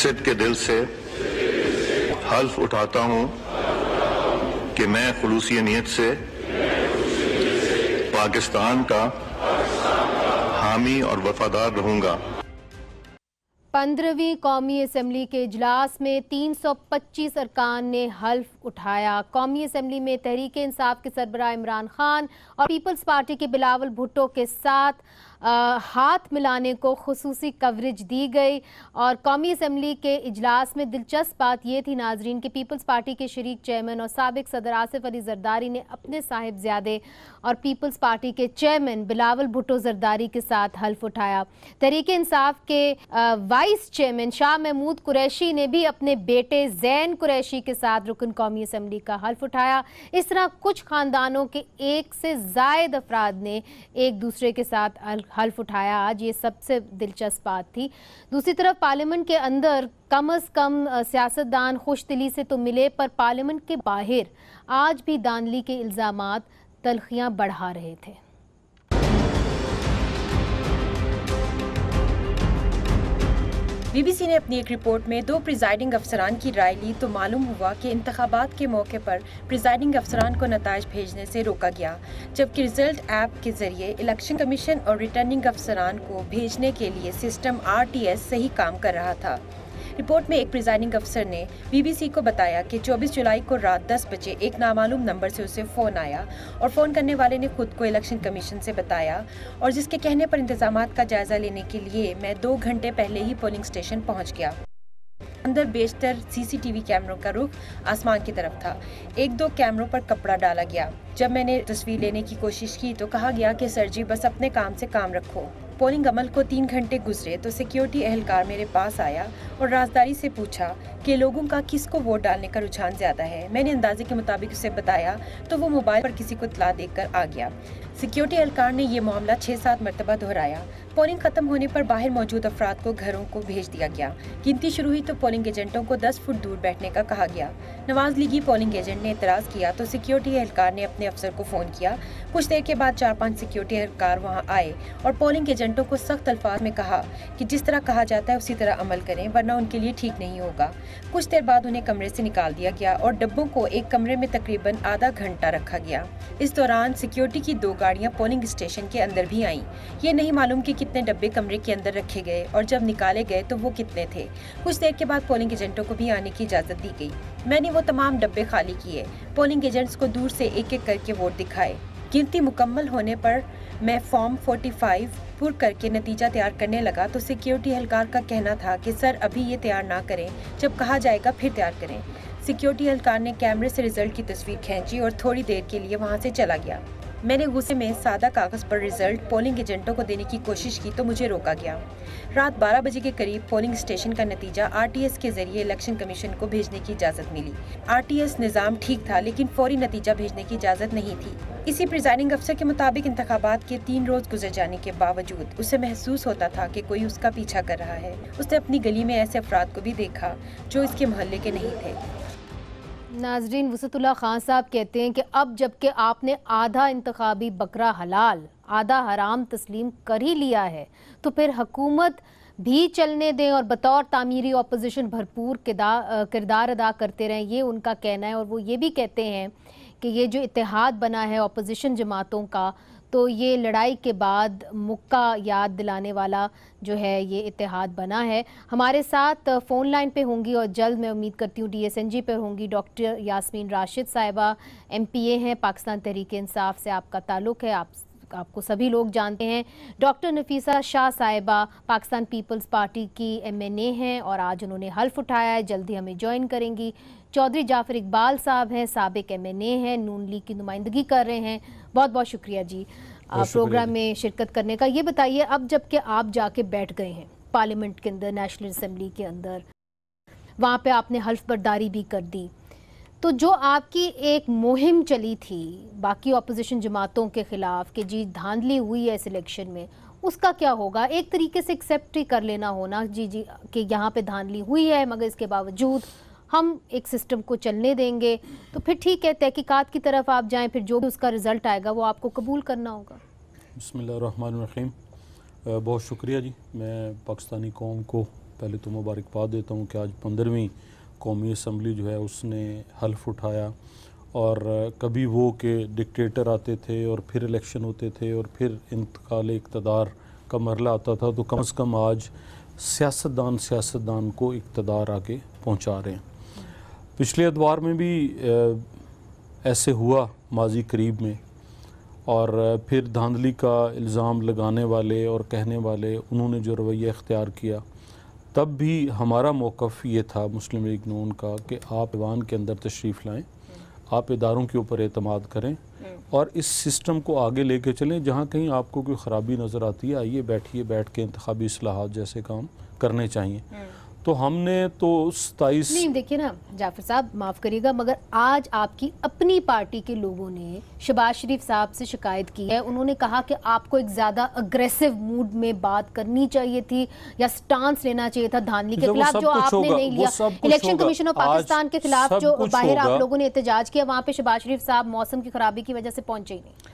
صدق کے دل سے حلف اٹھاتا ہوں کہ میں خلوصی نیت سے پاکستان کا حامی اور وفادار رہوں گا۔ 15ویں قومی اسمبلی کے اجلاس میں 325 ارکان نے حلف اٹھایا۔ قومی اسمبلی میں تحریک انصاف کے سربراہ عمران خان اور پیپلز پارٹی کے بلاول بھٹو کے ساتھ ہاتھ ملانے کو خصوصی کوریج دی گئی، اور قومی اسمبلی کے اجلاس میں دلچسپ بات یہ تھی ناظرین کہ پیپلز پارٹی کے شریک چیئرمین اور سابق صدر آصف علی زرداری نے اپنے صاحبزادے اور پیپلز پارٹی کے چیئرمین بلاول بھٹو زرداری کے ساتھ حلف اٹھایا۔ تحریک انصاف کے وائس چیئرمین شاہ محمود قریشی نے بھی اپنے بیٹے زین قریشی کے ساتھ رکن قومی اسمبلی کا حلف اٹھایا۔ اس طرح کچھ خاندانوں کے ایک سے زائد افراد نے ایک دوسرے کے ساتھ حلف اٹھایا۔ آج یہ سب سے دلچسپ بات تھی۔ دوسری طرف پارلیمنٹ کے اندر کم از کم سیاستدان خوش دلی سے تو ملے، پر پارلیمنٹ کے باہر آج بھی دھاندلی کے الزامات تلخیاں بڑھا رہے تھے۔ بی بی سی نے اپنی ایک رپورٹ میں 2 پریزائڈنگ افسران کی رائے لی تو معلوم ہوا کہ انتخابات کے موقع پر پریزائڈنگ افسران کو نتائج بھیجنے سے روکا گیا، جبکہ رزلٹ ایپ کے ذریعے الیکشن کمیشن اور ریٹرننگ افسران کو بھیجنے کے لیے سسٹم RTS صحیح کام کر رہا تھا۔ رپورٹ میں ایک پریزائڈنگ افسر نے بی بی سی کو بتایا کہ 24 جولائی کو رات 10 بجے ایک نامعلوم نمبر سے اسے فون آیا اور فون کرنے والے نے خود کو الیکشن کمیشن سے بتایا، اور جس کے کہنے پر انتظامات کا جائزہ لینے کے لیے میں 2 گھنٹے پہلے ہی پولنگ اسٹیشن پہنچ گیا۔ اندر بیشتر CCTV کیمروں کا رخ آسمان کی طرف تھا۔ 1-2 کیمروں پر کپڑا ڈالا گیا۔ جب میں نے تصویر لینے کی کوشش کی تو کہا گیا کہ سر جی بس اپنے کام سے کام رکھو۔ پولنگ عمل کو 3 گھنٹے گزرے تو سیکیورٹی اہلکار میرے پاس آیا اور رازداری سے پوچھا کہ لوگوں کا کس کو ووٹ ڈالنے کا رجحان زیادہ ہے۔ میں نے اندازے کے مطابق اسے بتایا تو وہ موبائل پر کسی کو اطلاع دے کر آ گیا۔ سیکیورٹی اہلکار نے یہ معاملہ 6-7 مرتبہ دہرایا۔ پولنگ ختم ہونے پر باہر موجود افراد کو گھروں کو بھیج دیا گیا۔ گنتی شروع ہوئی تو پولنگ ایجنٹوں کو 10 فٹ دور بیٹھنے کا کہا گیا۔ نواز لیگی پولنگ ایجنٹ نے اعتراض کیا تو سیکیورٹی اہلکار نے اپنے افسر کو فون کیا۔ کچھ دیر کے بعد 4-5 سیکیورٹی اہلکار وہاں آئے اور پولنگ ایجنٹوں کو سخت الفاظ میں کہا کہ جس طرح کہا جاتا ہے اسی طرح عمل کریں ورنہ ان کے لیے ٹھیک نہیں ہوگا۔ کچھ دیر بعد انہیں کمرے سے نکال دیا گیا اور ڈبوں کو ایک کمرے میں تقریباً آدھا گھنٹہ رکھا گیا۔ اس دوران سیکیورٹی کی 2 گاڑیاں پولنگ اسٹیشن کے اندر بھی آئیں۔ یہ نہیں معلوم کہ کتنے ڈبے کمرے کے اندر رکھے گئے اور جب نکالے گئے تو وہ کتنے تھے۔ کچھ دیر کے بعد پولنگ ایجنٹوں کو بھی آنے کی اجازت دی گئی۔ میں نے وہ تمام ڈبے خالی کیے، پولنگ ایجنٹس کو دور سے ایک ایک کر کے ووٹ دکھائے۔ گنتی مکمل ہونے پر میں فارم 45 پر کر کے نتیجہ تیار کرنے لگا تو سیکیورٹی اہلکار کا کہنا تھا کہ سر ابھی یہ تیار نہ کریں، جب کہا جائے گا پھر تیار کریں۔ سیکیورٹی اہلکار نے کیمرے سے رزلٹ کی تصویر کھینچی اور تھوڑی دیر کے لیے وہاں سے چلا گیا۔ میں نے غصے میں سادہ کاغذ پر رزلٹ پولنگ ایجنٹوں کو دینے کی کوشش کی تو مجھے روکا گیا۔ رات 12 بجے کے قریب پولنگ اسٹیشن کا نتیجہ RTS کے ذریعے الیکشن کمیشن کو بھیجنے کی اجازت ملی۔ RTS نظام ٹھیک تھا لیکن فوری نتیجہ بھیجنے کی اجازت نہیں تھی۔ اسی پریزائڈنگ افسر کے مطابق انتخابات کے 3 روز گزر جانے کے باوجود اسے محسوس ہوتا تھا کہ کوئی اس کا پیچھا کر رہا ہے۔ اس نے اپنی گلی میں ایسے افراد کو بھی دیکھا جو اس کے محلے کے نہیں تھے۔ ناظرین، وسعت اللہ خان صاحب کہتے ہیں کہ اب جب کہ آپ نے آدھا انتخابی بکرا حلال آدھا حرام تسلیم کر ہی لیا ہے تو پھر حکومت بھی چلنے دیں اور بطور تعمیری اپوزیشن بھرپور کردار ادا کرتے رہیں، یہ ان کا کہنا ہے۔ اور وہ یہ بھی کہتے ہیں کہ یہ جو اتحاد بنا ہے اپوزیشن جماعتوں کا، تو یہ لڑائی کے بعد مکہ یاد دلانے والا جو ہے یہ اتحاد بنا ہے۔ ہمارے ساتھ فون لائن پہ ہوں گی اور جلد میں امید کرتی ہوں DSNG پہ ہوں گی ڈاکٹر یاسمین راشد صاحبہ، MPA ہیں، پاکستان تحریک انصاف سے آپ کا تعلق ہے، آپ کو سبھی لوگ جانتے ہیں۔ ڈاکٹر نفیسہ شاہ صاحبہ پاکستان پیپلز پارٹی کی MNA ہیں اور آج انہوں نے حلف اٹھایا ہے، جلدی ہمیں جوائن کریں گی۔ چودھری جعفر اقبال صاحب ہیں، سابق MNA ہیں، نون لیگ کی نمائندگی کر رہے ہیں۔ بہت بہت شکریہ جی پروگرام میں شرکت کرنے کا۔ یہ بتائیے اب جب کہ آپ جا کے بیٹھ گئے ہیں پارلیمنٹ کے اندر، نیشنل اسمبلی کے اندر، وہاں پہ آپ نے حلف برداری بھی کر دی، تو جو آپ کی ایک مہم چلی تھی باقی اپوزیشن جماعتوں کے خلاف کہ جی دھاندلی ہوئی ہے اس الیکشن میں، اس کا کیا ہوگا؟ ایک طریقے سے ایکسیپٹ ہی کر لینا ہونا جی کہ یہاں پہ دھاندلی ہوئی ہے مگر اس کے باوجود ہم ایک سسٹم کو چلنے دیں گے، تو پھر ٹھیک ہے تحقیقات کی طرف آپ جائیں، پھر جو بھی اس کا رزلٹ آئے گا وہ آپ کو قبول کرنا ہوگا۔ بسم اللہ الرحمن الرحیم۔ بہت شکریہ جی، میں پاکستانی قوم کو پہلے تو مبارکباد دیتا ہوں کہ آج 15ویں قومی اسمبلی جو ہے اس نے حلف اٹھایا، اور کبھی وہ کہ ڈکٹیٹر آتے تھے اور پھر الیکشن ہوتے تھے اور پھر انتقال اقتدار کا مرحلہ آتا تھا، تو کم از کم آج سیاستدان کو اقتدار آگے پہنچا رہے ہیں۔ پچھلے ادوار میں بھی ایسے ہوا ماضی قریب میں، اور پھر دھاندلی کا الزام لگانے والے اور کہنے والے انہوں نے جو رویہ اختیار کیا، تب بھی ہمارا موقف یہ تھا مسلم لیگ نون کا کہ آپ ایوان کے اندر تشریف لائیں، آپ اداروں کے اوپر اعتماد کریں اور اس سسٹم کو آگے لے کے چلیں۔ جہاں کہیں آپ کو کوئی خرابی نظر آتی ہے، آئیے بیٹھ کے انتخابی اصلاحات جیسے کام کرنے چاہیے۔ تو ہم نے تو 27 نہیں دیکھیے نا جعفر صاحب، معاف کریے گا مگر آج آپ کی اپنی پارٹی کے لوگوں نے شہباز شریف صاحب سے شکایت کی ہے، انہوں نے کہا کہ آپ کو ایک زیادہ اگریسو موڈ میں بات کرنی چاہیے تھی یا سٹانس لینا چاہیے تھا دھاندلی کے خلاف، جو آپ نے نہیں لیا۔ الیکشن کمیشن آف پاکستان کے خلاف جو باہر آپ لوگوں نے احتجاج کیا، وہاں پہ شہباز شریف صاحب موسم کی خرابی کی وجہ سے پہنچے ہی نہیں۔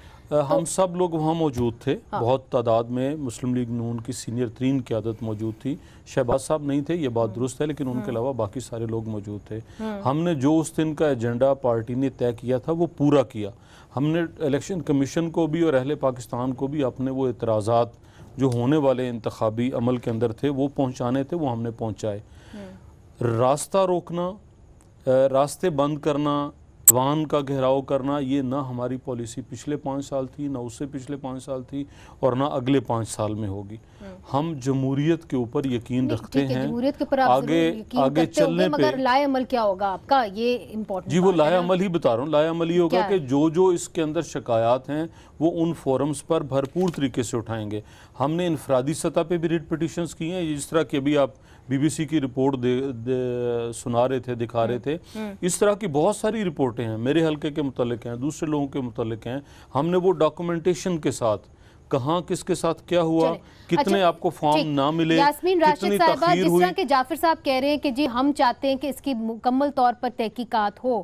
ہم سب لوگ وہاں موجود تھے، بہت تعداد میں مسلم لیگ نون کی سینئر ترین قیادت موجود تھی۔ شہباز صاحب نہیں تھے، یہ بات درست ہے، لیکن ان کے علاوہ باقی سارے لوگ موجود تھے۔ ہم نے جو اس دن کا ایجنڈا پارٹی نے طے کیا تھا وہ پورا کیا۔ ہم نے الیکشن کمیشن کو بھی اور اہل پاکستان کو بھی اپنے وہ اعتراضات جو ہونے والے انتخابی عمل کے اندر تھے وہ پہنچانے تھے، وہ ہم نے پہنچائے۔ راستہ روکنا، راستے بند کرنا، ایوان کا گھیراؤ کرنا، یہ نہ ہماری پالیسی پچھلے 5 سال تھی، نہ اس سے پچھلے 5 سال تھی، اور نہ اگلے 5 سال میں ہوگی۔ ہم جمہوریت کے اوپر یقین رکھتے ہیں، آگے چلنے پہ مگر لائے عمل کیا ہوگا آپ کا، یہ امپورٹنٹ جی وہ لائے عمل ہی بتا رہا ہوں۔ لائے عمل ہی ہوگا کہ جو اس کے اندر شکایات ہیں وہ ان فورمز پر بھرپور طریقے سے اٹھائیں گے۔ ہم نے انفرادی سطح پہ بھی ریٹ پٹیشنز کی ہیں، جس طرح کہ ابھی آپ بی بی سی کی رپورٹ سنا رہے تھے، دکھا رہے تھے، اس طرح کی بہت ساری رپورٹیں ہیں، میرے حلقے کے متعلق ہیں، دوسرے لوگوں کے متعلق ہیں۔ ہم نے وہ ڈاکومنٹیشن کے ساتھ کہاں کس کے ساتھ کیا ہوا، کتنے آپ کو فارم نہ ملے، یاسمین راشد کتنی صاحبہ، تاخیر جس ہوئی۔ طرح کہ جعفر صاحب کہہ رہے ہیں کہ جی ہم چاہتے ہیں کہ اس کی مکمل طور پر تحقیقات ہو،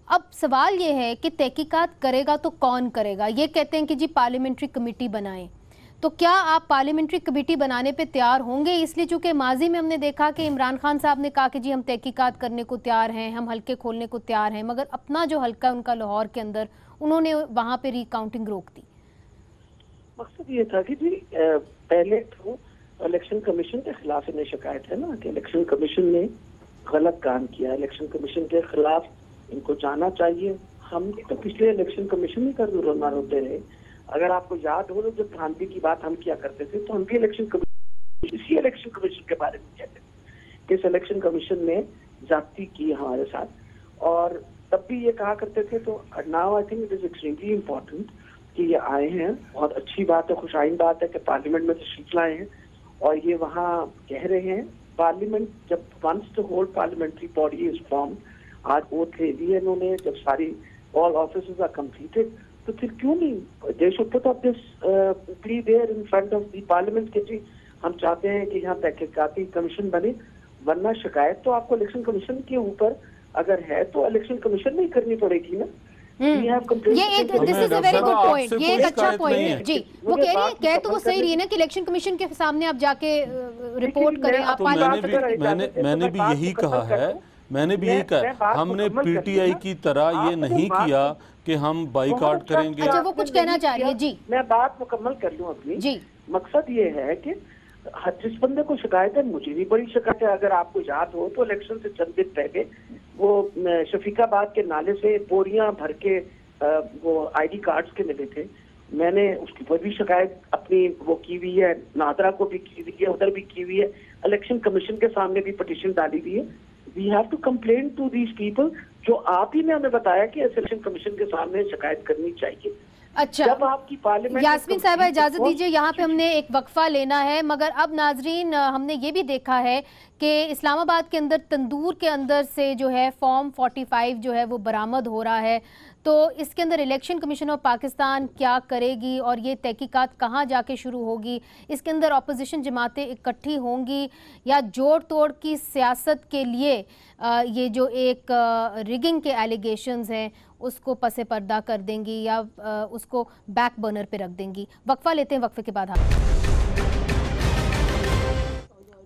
اب سوال یہ ہے کہ تحقیقات کرے گا تو کون کرے گا؟ یہ کہتے ہیں کہ جی پارلیمنٹری کمیٹی بنائیں، تو کیا آپ پارلیمنٹری کمیٹی بنانے پہ تیار ہوں گے؟ اس لیے چونکہ ماضی میں ہم نے دیکھا کہ عمران خان صاحب نے کہا کہ جی ہم تحقیقات کرنے کو تیار ہیں، ہم حلقے کھولنے کو تیار ہیں، مگر اپنا جو حلقہ ان کا لاہور کے اندر، انہوں نے وہاں پہ ری کاؤنٹنگ روک دی۔ مقصد یہ تھا کہ جی پہلے تو الیکشن کمیشن کے خلاف انہیں شکایت ہے نا کہ الیکشن کمیشن نے غلط کام کیا، الیکشن کمیشن کے خلاف ان کو جانا چاہیے۔ ہم بھی تو پچھلے الیکشن کمیشن ہی کا رونا روتے رہے۔ اگر آپ کو یاد ہو جب دھاندلی کی بات ہم کیا کرتے تھے تو ہم بھی الیکشن کمیشن کے بارے میں کہتے تھے کہ اس الیکشن کمیشن نے زیادتی کی ہمارے ساتھ، اور تب بھی یہ کہا کرتے تھے۔ تو now I think it is extremely important کہ یہ آئے ہیں، بہت اچھی بات ہے، خوش آئند بات ہے کہ پارلیمنٹ میں تشریف لائے ہیں، اور یہ وہاں کہہ رہے ہیں پارلیمنٹ جب once the whole parliamentary body is form, آج اوتھ لے لی ہے انہوں نے، جب ساری آل آفیسز آر کمپلیٹڈ، تو پھر کیوں نہیں دے شوڈ پٹ اپ دس پلی there in front of the parliament کہ جی ہم چاہتے ہیں کہ یہاں تحقیقاتی کمیشن بنے، ورنہ شکایت تو آپ کو الیکشن کمیشن کے اوپر اگر ہے تو الیکشن کمیشن نہیں کرنی پڑے گی نا۔ یہ ایک دس از اے ویری گڈ پوائنٹ، یہ ایک اچھا پوائنٹ ہے جی۔ وہ کہہ رہی ہے کہ تو وہ صحیح رہی ہے نا کہ الیکشن کمیشن کے سامنے آپ جا کے رپورٹ کریں۔ آپ میں نے بھی یہی کہا ہے، ہم نے پی ٹی آئی کی طرح یہ نہیں کیا کہ ہم بائیکاٹ کریں گے۔ اچھا وہ کچھ کہنا چاہ رہی ہے جی، میں بات مکمل کر لوں اپنی جی۔ مقصد یہ ہے کہ جس بندے کو شکایت ہے، مجھے بھی بڑی شکایت ہے، اگر آپ کو یاد ہو تو الیکشن سے چند دن پہلے وہ شفیق آباد کے نالے سے بوریاں بھر کے وہ آئی ڈی کارڈز کے ملے تھے، میں نے اس کی پر بھی شکایت اپنی وہ کی ہوئی ہے، نادرا کو بھی کی ہوئی ہے، ادھر بھی کی ہوئی ہے، الیکشن کمیشن کے سامنے بھی پٹیشن ڈالی ہوئی ہے۔ We have to complain to these people, جو آپ ہی نے ہمیں بتایا کہ الیکشن کمیشن کے سامنے شکایت کرنی چاہیے۔ اچھا جب آپ کی پارلیمنٹ یاسمین صاحبہ اجازت دیجیے، یہاں پہ ہم نے ایک وقفہ لینا ہے، مگر اب ناظرین ہم نے یہ بھی دیکھا ہے کہ اسلام آباد کے اندر تندور کے اندر سے جو ہے فارم 45 جو ہے وہ برآمد ہو رہا ہے، تو اس کے اندر الیکشن کمیشن آف پاکستان کیا کرے گی اور یہ تحقیقات کہاں جا کے شروع ہوگی؟ اس کے اندر اپوزیشن جماعتیں اکٹھی ہوں گی یا جوڑ توڑ کی سیاست کے لیے یہ جو ایک ریگنگ کے ایلیگیشنز ہیں اس کو پس پردہ کر دیں گی یا اس کو بیک برنر پہ رکھ دیں گی؟ وقفہ لیتے ہیں، وقفے کے بعد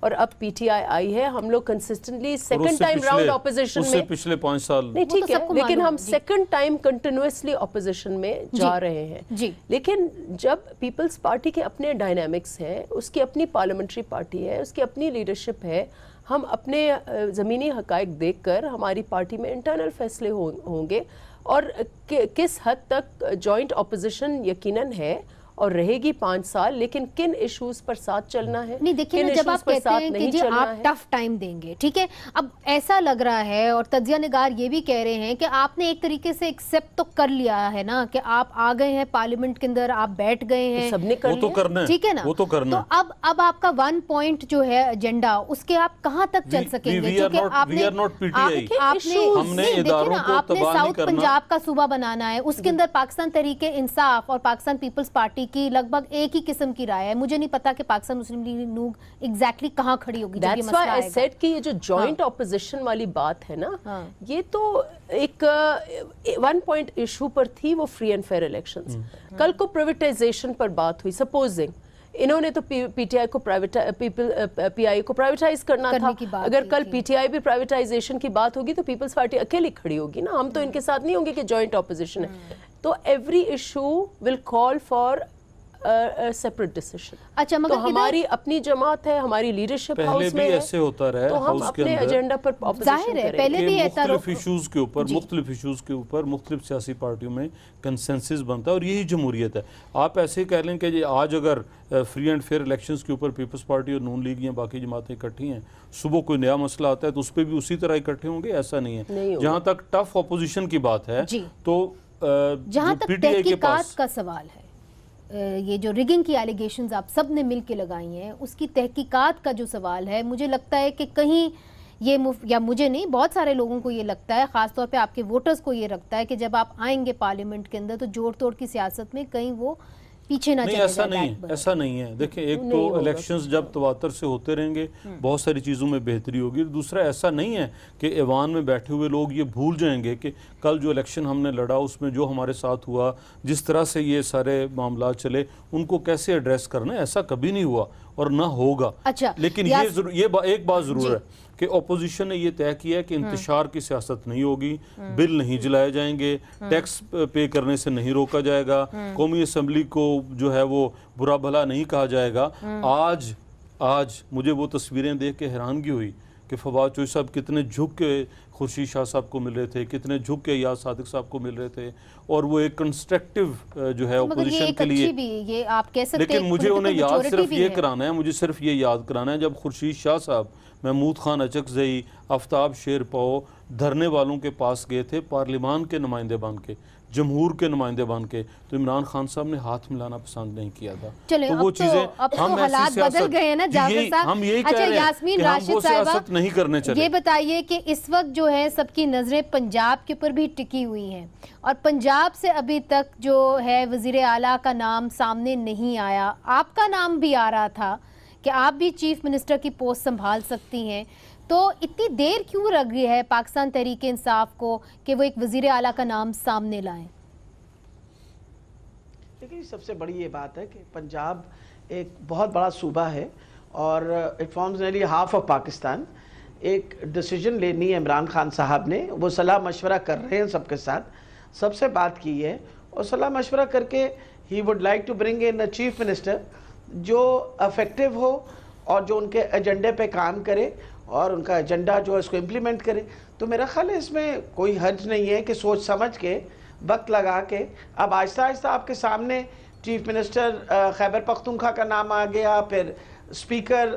اور اب پی ٹی آئی آئی ہے. ہم لوگ consistently second time round opposition میں پچھلے 5 سال نہیں ٹھیک ہے, لیکن ہم سیکنڈ ٹائم کنٹینیوسلی اپوزیشن میں جا رہے ہیں. لیکن جب پیپلز پارٹی کے اپنے ڈائنامکس ہیں, اس کی اپنی پارلیمنٹری پارٹی ہے, اس کی اپنی لیڈرشپ ہے, ہم اپنے زمینی حقائق دیکھ کر ہماری پارٹی میں انٹرنل فیصلے ہوں گے, اور کس حد تک جوائنٹ اپوزیشن یقیناً ہے اور رہے گی 5 سال, لیکن کن ایشوز پر ساتھ چلنا ہے, نہیں دیکھیں نا, جب آپ کہتے ہیں کہ جی آپ ٹف ٹائم دیں گے, ٹھیک ہے, اب ایسا لگ رہا ہے اور تجزیہ نگار یہ بھی کہہ رہے ہیں کہ آپ نے ایک طریقے سے ایکسیپٹ تو کر لیا ہے نا کہ آپ آ گئے ہیں پارلیمنٹ کے اندر, آپ بیٹھ گئے ہیں, سب نے کر لیا, ٹھیک ہے نا, وہ تو کرنا. تو اب آپ کا 1 پوائنٹ جو ہے ایجنڈا, اس کے آپ کہاں تک چل سکیں گے, کیونکہ آپ نے ساؤتھ پنجاب کا صوبہ بنانا ہے, اس کے اندر پاکستان تحریک انصاف اور پاکستان پیپلز پارٹی کی لگ بھگ ایک ہی قسم کی رائے ہے. مجھے نہیں پتا کہ پاکستان مسلم لیگ نون ایگزیکٹلی کہاں کھڑی ہوگی جب یہ مسئلہ آئے گا. That's why I said کہ یہ جو جوائنٹ اپوزیشن والی بات ہے نا, یہ تو ایک 1 پوائنٹ ایشو پر تھی, وہ فری اینڈ فیئر الیکشنز. کل کو پرائیویٹائزیشن پر بات ہوئی, سپوزنگ انہوں نے تو پی ٹی آئی کو پی آئی کو پرائیویٹائز کرنا تھا, اگر کل پی ٹی آئی بھی پرائیویٹائزیشن کی بات ہوگی تو پیپلز پارٹی اکیلی کھڑی ہوگی نا, ہم تو ان کے ساتھ نہیں ہوں گے کہ جوائنٹ اپوزیشن ہے. تو every issue will call for separate decision. اچھا, مگر تو ہماری اپنی جماعت ہے, ہماری لیڈرشپ ہاؤس میں ہے, ایسے ہوتا رہا ہے, تو ہم اپنے ایجنڈا پر ظاہر ہے پہلے بھی مختلف ایشوز کے اوپر مختلف سیاسی پارٹیوں میں کنسنسس بنتا ہے, اور یہی جمہوریت ہے. آپ ایسے ہی کہہ لیں کہ آج اگر فری اینڈ فیئر الیکشنز کے اوپر پیپلز پارٹی اور نون لیگ یا باقی جماعتیں اکٹھی ہیں, صبح کوئی نیا مسئلہ آتا ہے تو اس پہ بھی اسی طرح اکٹھے ہوں گے, ایسا نہیں ہے. جہاں تک ٹف اپوزیشن کی بات ہے, تو جہاں تک تحقیقات کا سوال ہے, یہ جو ریگنگ کی ایلیگیشنز آپ سب نے مل کے لگائی ہیں, اس کی تحقیقات کا جو سوال ہے, مجھے لگتا ہے کہ کہیں یہ یا مجھے نہیں, بہت سارے لوگوں کو یہ لگتا ہے, خاص طور پہ آپ کے ووٹرز کو یہ لگتا ہے کہ جب آپ آئیں گے پارلیمنٹ کے اندر تو جوڑ توڑ کی سیاست میں کہیں وہ پیچھے نہ چلے جائے. ایسا نہیں ہے. دیکھیں, ایک تو الیکشنز جب تواتر سے ہوتے رہیں گے بہت ساری چیزوں میں بہتری ہوگی. دوسرا ایسا نہیں ہے کہ ایوان میں بیٹھے ہوئے لوگ یہ بھول جائیں گے کہ کل جو الیکشن ہم نے لڑا اس میں جو ہمارے ساتھ ہوا, جس طرح سے یہ سارے معاملات چلے, ان کو کیسے ایڈریس کرنا ہے. ایسا کبھی نہیں ہوا اور نہ ہوگا. لیکن یہ ایک بات ضرور ہے کہ اپوزیشن نے یہ طے کیا ہے کہ انتشار کی سیاست نہیں ہوگی, بل نہیں جلائے جائیں گے, ٹیکس پے کرنے سے نہیں روکا جائے گا, قومی اسمبلی کو جو ہے وہ برا بھلا نہیں کہا جائے گا. آج مجھے وہ تصویریں دیکھ کے حیرانگی ہوئی کہ فواد چوہی صاحب کتنے جھک کے خورشید شاہ صاحب کو مل رہے تھے, کتنے جھک کے یاد صادق صاحب کو مل رہے تھے, اور وہ ایک کنسٹرکٹیو جو ہے اپوزیشن کے لیے. لیکن مجھے انہیں یاد صرف یہ کرانا ہے, مجھے صرف یہ یاد کرانا ہے جب خورشید شاہ صاحب, محمود خان اچکزئی, آفتاب شیر پاؤ دھرنے والوں کے پاس گئے تھے پارلیمان کے نمائندے بن کے, جمہور کے نمائندے بن کے, تو عمران خان صاحب نے ہاتھ ملانا پسند نہیں کیا تھا. تو وہ چیزیں ہم حالات بدل گئے ہیں نا جعفر صاحب. ہم یہی کہہ رہے ہیں کہ ہم وہ سیاست نہیں کرنے چلے. یہ بتائیے کہ اس وقت جو ہے سب کی نظریں پنجاب کے اوپر بھی ٹکی ہوئی ہیں, اور پنجاب سے ابھی تک جو ہے وزیر اعلیٰ کا نام سامنے نہیں آیا. آپ کا نام بھی آ رہا تھا کہ آپ بھی چیف منسٹر کی پوسٹ سنبھال سکتی ہیں, تو اتنی دیر کیوں لگ رہی ہے پاکستان تحریک انصاف کو کہ وہ ایک وزیر اعلیٰ کا نام سامنے لائیں؟ دیکھیں, سب سے بڑی یہ بات ہے کہ پنجاب ایک بہت بڑا صوبہ ہے اور it forms nearly half of Pakistan. ایک ڈیسیجن لینی ہے عمران خان صاحب نے, وہ صلاح مشورہ کر رہے ہیں سب کے ساتھ, سب سے بات کی ہے, اور صلاح مشورہ کر کے he would like to bring in a chief minister جو افیکٹو ہو اور جو ان کے ایجنڈے پہ کام کرے اور ان کا ایجنڈا جو ہے اس کو امپلیمنٹ کرے. تو میرا خیال ہے اس میں کوئی حرج نہیں ہے کہ سوچ سمجھ کے وقت لگا کے اب آہستہ آہستہ آپ کے سامنے چیف منسٹر خیبر پختونخوا کا نام آ گیا, پھر اسپیکر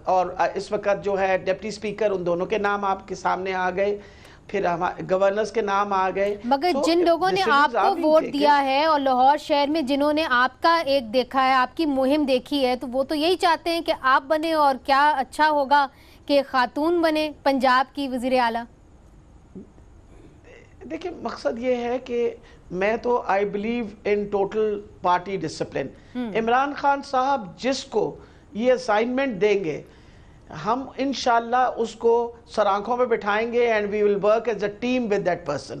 اور اس وقت جو ہے ڈپٹی اسپیکر, ان دونوں کے نام آپ کے سامنے آ گئے, پھر گورنرز کے نام آ گئے. مگر جن لوگوں نے آپ کو ووٹ دیا ہے اور لاہور شہر میں جنہوں نے آپ کا ایک دیکھا ہے, آپ کی مہم دیکھی ہے, تو وہ تو یہی چاہتے ہیں کہ آپ بنے, اور کیا اچھا ہوگا کہ خاتون بنے پنجاب کی وزیر اعلیٰ. دیکھیں, مقصد یہ ہے کہ میں تو I believe in total party discipline. Imran Khan صاحب جس کو یہ اسائنمنٹ دیں گے, ہم انشاءاللہ اس کو سر آنکھوں میں بٹھائیں گے, and we will work as a team with that person.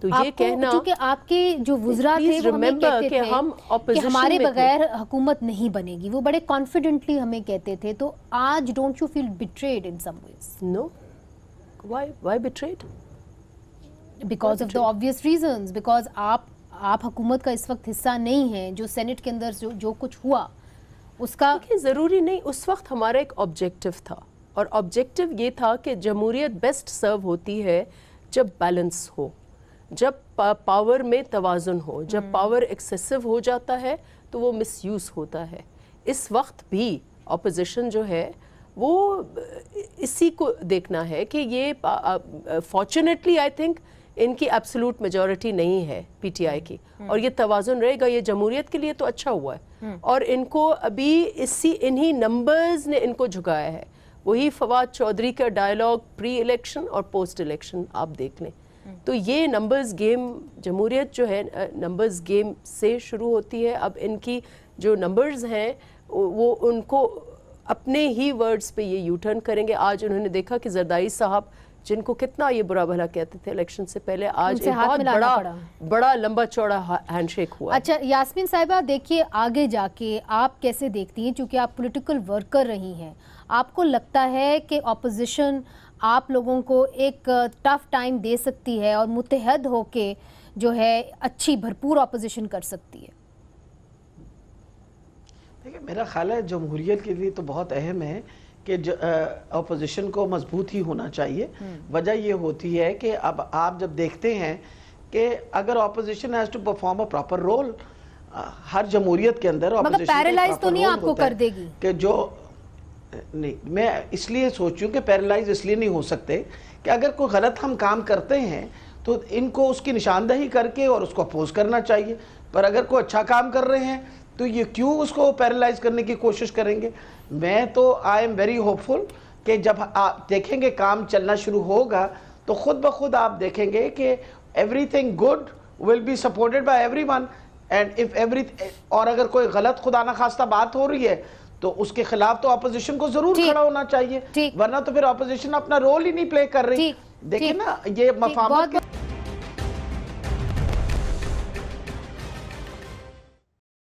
تو یہ کہنا چونکہ آپ کے جو وزراء تھے وہ ہمیں کہتے تھے کہ ہمارے بغیر حکومت نہیں بنے گی، وہ بڑے کانفیڈنٹلی ہمیں کہتے تھے، تو آج don't you feel betrayed in some ways? No. why betrayed? Because of the obvious reasons, because آپ حکومت کا اس وقت حصہ نہیں ہیں. جو سینٹ کے اندر جو کچھ ہوا اس کا ضروری نہیں. اس وقت ہمارا ایک آبجیکٹو تھا، اور آبجیکٹو یہ تھا کہ جمہوریت بیسٹ سرو ہوتی ہے جب بیلنس ہو، جب پاور میں توازن ہو. جب پاور ایکسیسو ہو جاتا ہے تو وہ مس یوز ہوتا ہے. اس وقت بھی اپوزیشن جو ہے وہ اسی کو دیکھنا ہے کہ یہ فارچونیٹلی آئی تھنک ان کی ایبسولوٹ میجورٹی نہیں ہے پی ٹی آئی کی، اور یہ توازن رہے گا. یہ جمہوریت کے لیے تو اچھا ہوا ہے، اور ان کو ابھی انہی نمبرز نے ان کو جھکایا ہے. وہی فواد چودھری کا ڈائلاگ پری الیکشن اور پوسٹ الیکشن آپ دیکھ لیں. تو یہ نمبرز گیم، جمہوریت جو ہے نمبرز گیم سے شروع ہوتی ہے. اب ان کی جو نمبرز ہیں وہ ان کو اپنے ہی ورڈز پہ یہ یو ٹرن کریں گے. آج انہوں نے دیکھا کہ زردائی صاحب جن کو کتنا یہ برا بھلا کہتے تھے الیکشن سے پہلے، آج ایک بہت بڑا لمبا چوڑا ہینڈ شیک ہوا. اچھا یاسمین صاحبہ، دیکھیے آگے جا کے آپ کیسے دیکھتی ہیں، چونکہ آپ پولیٹیکل ورکر رہی ہیں، آپ کو لگتا ہے کہ اپوزیشن آپ لوگوں کو ایک ٹف ٹائم دے سکتی ہے اور متحد ہو کے جو ہے اچھی بھرپور اپوزیشن کر سکتی ہے؟ دیکھیں میرا خیال ہے جمہوریت کے لیے تو بہت اہم ہے کہ اپوزیشن کو مضبوط ہی ہونا چاہیے. وجہ یہ ہوتی ہے کہ اب آپ جب دیکھتے ہیں کہ اگر opposition has to perform a proper role, ہر جمہوریت کے اندر مگر پیرالائز تو نہیں آپ کو کر دے گی کہ جو نہیں. میں اس لیے سوچوں کہ پیرالائز اس لیے نہیں ہو سکتے کہ اگر کوئی غلط ہم کام کرتے ہیں تو ان کو اس کی نشاندہی کر کے اور اس کو اپوز کرنا چاہیے. پر اگر کوئی اچھا کام کر رہے ہیں تو یہ کیوں اس کو پیرالائز کرنے کی کوشش کریں گے؟ میں تو آئی ایم ویری ہوپ فل کہ جب آپ دیکھیں گے کام چلنا شروع ہوگا تو خود بخود آپ دیکھیں گے کہ everything good will be supported by everyone. اور اگر کوئی غلط خدا نخواستہ بات ہو رہی ہے تو اس کے خلاف تو اپوزیشن کو ضرور کھڑا ہونا چاہیے، ورنہ تو پھر اپوزیشن اپنا رول ہی نہیں پلے کر رہی. دیکھیں نا، یہ مفاہمت